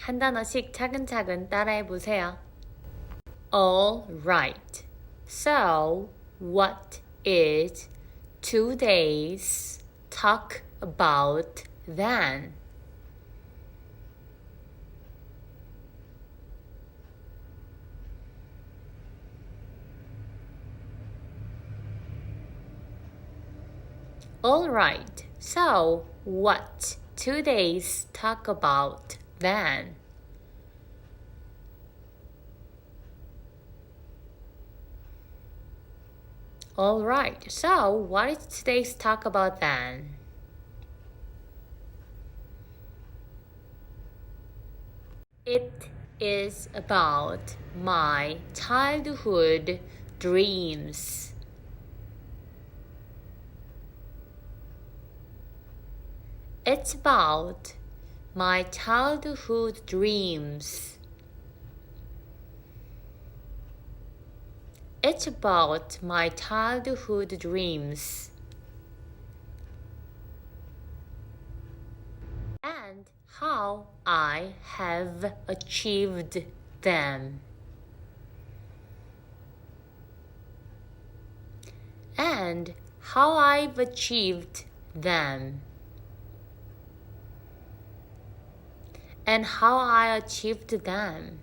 한 단어씩 차근차근 따라해보세요. All right. So, what is today's talk about then? All right. So, what today's talk about then? All right. So, what is today's talk about then? It is about my childhood dreams. It's about my childhood dreams. It's about my childhood dreams. And how I have achieved them. And how I've achieved them. And how I achieved them.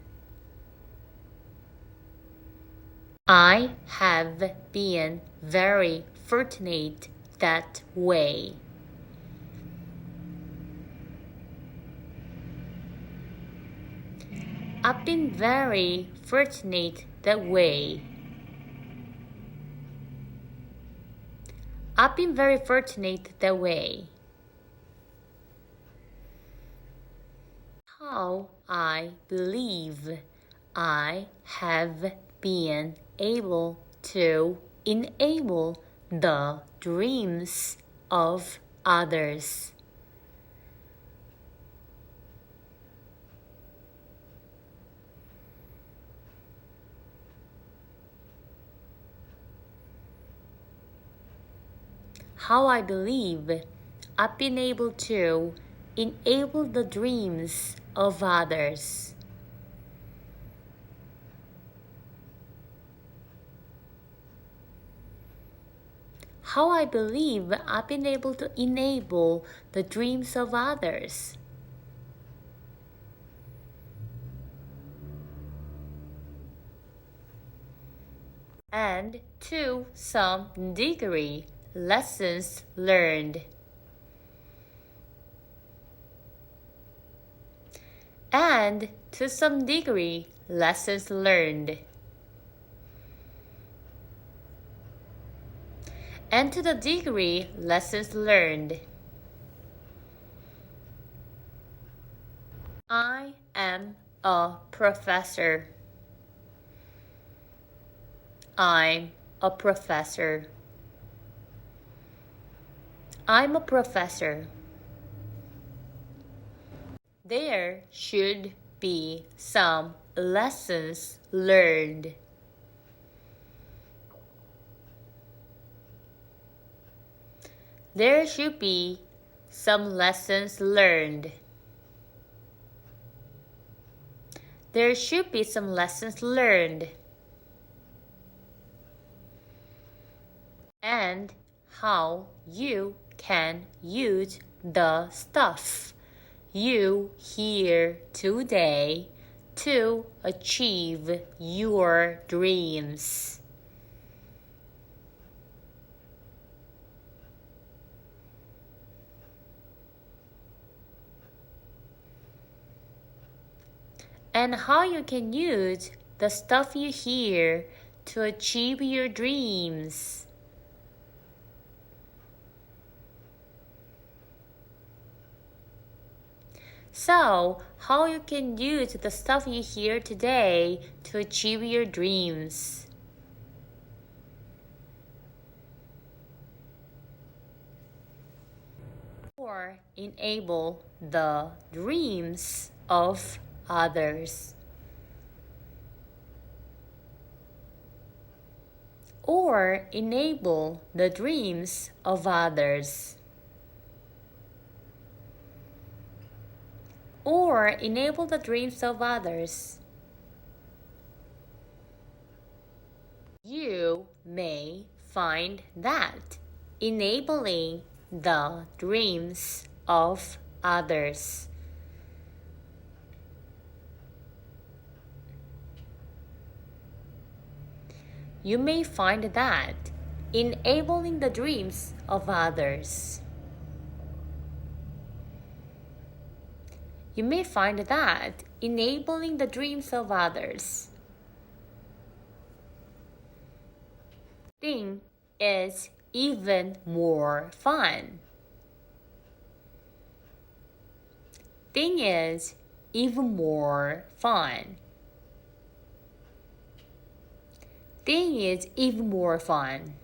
I have been very fortunate that way. I've been very fortunate that way. I've been very fortunate that way. How I believe I have been able to enable the dreams of others. How I believe I've been able to enable the dreams of others. How I believe I've been able to enable the dreams of others. And to some degree, lessons learned. And to some degree, lessons learned. And to the degree, lessons learned. I am a professor. I'm a professor. I'm a professor. There should be some lessons learned. There should be some lessons learned. There should be some lessons learned. And how you can use the stuff you hear today to achieve your dreams. And how you can use the stuff you hear to achieve your dreams. So, how you can use the stuff you hear today to achieve your dreams. Or enable the dreams of others. Or enable the dreams of others. or enable the dreams of others. You may find that enabling the dreams of others You may find that enabling the dreams of others. You may find that enabling the dreams of others. Thing is even more fun. Thing is even more fun. Thing is even more fun.